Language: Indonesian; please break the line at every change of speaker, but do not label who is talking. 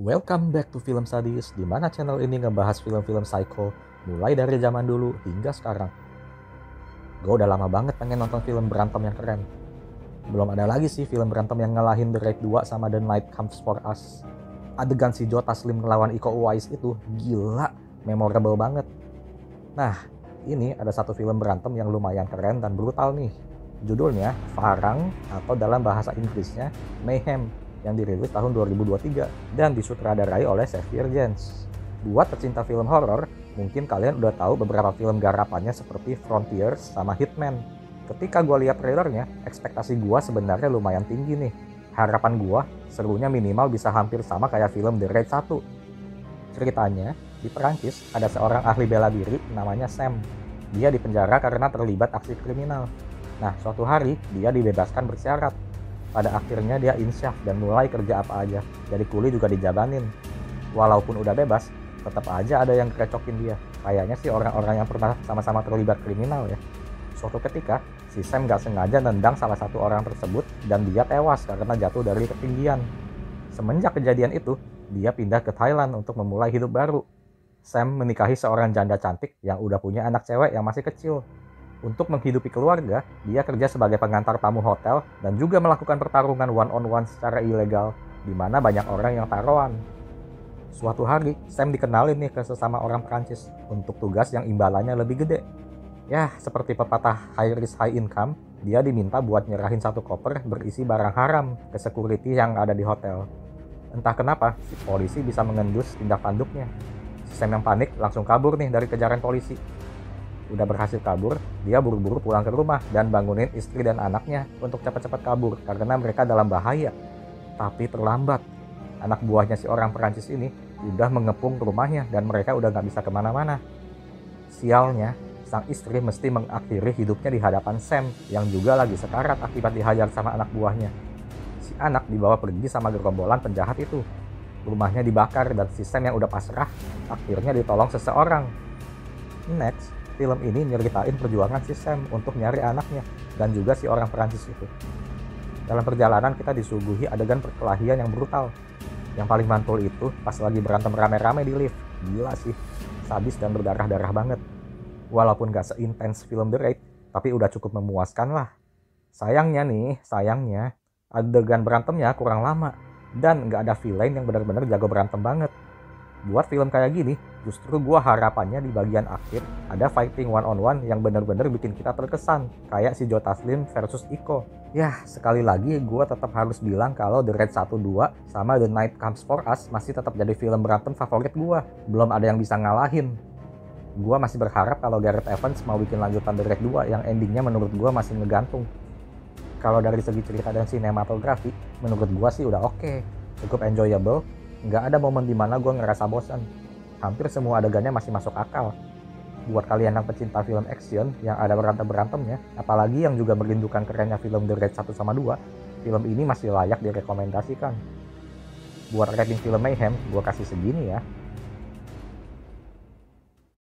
Welcome back to Film Sadis, di mana channel ini ngebahas film-film psycho mulai dari zaman dulu hingga sekarang. Gue udah lama banget pengen nonton film berantem yang keren. Belum ada lagi sih film berantem yang ngalahin The Raid 2 sama The Night Comes For Us. Adegan si Joe Taslim ngelawan Iko Uwais itu gila, memorable banget. Nah, ini ada satu film berantem yang lumayan keren dan brutal nih. Judulnya Farang atau dalam bahasa Inggrisnya Mayhem, yang dirilis tahun 2023 dan disutradarai oleh Xavier Gens. Buat pecinta film horor, mungkin kalian udah tahu beberapa film garapannya seperti Frontiers sama Hitman. Ketika gue lihat trailernya, ekspektasi gue sebenarnya lumayan tinggi nih. Harapan gue, serunya minimal bisa hampir sama kayak film The Raid 1. Ceritanya, di Perancis ada seorang ahli bela diri namanya Sam. Dia dipenjara karena terlibat aksi kriminal. Nah, suatu hari dia dibebaskan bersyarat. Pada akhirnya dia insyaf dan mulai kerja apa aja. Jadi kuli juga dijabanin. Walaupun udah bebas, tetap aja ada yang kerecokin dia. Kayaknya sih orang-orang yang pernah sama-sama terlibat kriminal ya. Suatu ketika, si Sam gak sengaja nendang salah satu orang tersebut dan dia tewas karena jatuh dari ketinggian. Semenjak kejadian itu, dia pindah ke Thailand untuk memulai hidup baru. Sam menikahi seorang janda cantik yang udah punya anak cewek yang masih kecil. Untuk menghidupi keluarga, dia kerja sebagai pengantar tamu hotel dan juga melakukan pertarungan one-on-one secara ilegal, di mana banyak orang yang taruhan. Suatu hari, Sam dikenalin nih ke sesama orang Prancis untuk tugas yang imbalannya lebih gede. Ya, seperti pepatah high risk high income, dia diminta buat nyerahin satu koper berisi barang haram ke security yang ada di hotel. Entah kenapa, si polisi bisa mengendus tindak tanduknya. Si Sam yang panik langsung kabur nih dari kejaran polisi. Udah berhasil kabur, dia buru-buru pulang ke rumah dan bangunin istri dan anaknya untuk cepat-cepat kabur karena mereka dalam bahaya. Tapi terlambat. Anak buahnya si orang Perancis ini udah mengepung rumahnya dan mereka udah gak bisa kemana-mana. Sialnya, sang istri mesti mengakhiri hidupnya di hadapan Sam yang juga lagi sekarat akibat dihajar sama anak buahnya. Si anak dibawa pergi sama gerombolan penjahat itu. Rumahnya dibakar dan si Sam yang udah pasrah akhirnya ditolong seseorang. Next, film ini nyeritain perjuangan si Sam untuk nyari anaknya dan juga si orang Perancis itu. Dalam perjalanan kita disuguhi adegan perkelahian yang brutal. Yang paling mantul itu pas lagi berantem rame-rame di lift. Gila sih, sadis dan berdarah-darah banget. Walaupun gak seintens film The Raid, tapi udah cukup memuaskan lah. Sayangnya adegan berantemnya kurang lama dan gak ada villain yang benar-benar jago berantem banget. Buat film kayak gini, justru gua harapannya di bagian akhir ada fighting one on one yang bener-bener bikin kita terkesan, kayak si Joe Taslim versus Iko. Yah, sekali lagi gua tetap harus bilang kalau The Raid 1, 2 sama The Night Comes For Us masih tetap jadi film berantem favorit gua. Belum ada yang bisa ngalahin. Gua masih berharap kalau Gareth Evans mau bikin lanjutan The Raid 2 yang endingnya menurut gua masih ngegantung. Kalau dari segi cerita dan sinematografi, menurut gua sih udah oke. Cukup enjoyable. Nggak ada momen dimana gue ngerasa bosan. Hampir semua adegannya masih masuk akal. Buat kalian yang pecinta film action yang ada berantem-berantemnya, apalagi yang juga merindukan kerennya film The Raid 1 sama 2, film ini masih layak direkomendasikan. Buat rating film Mayhem, gue kasih segini ya.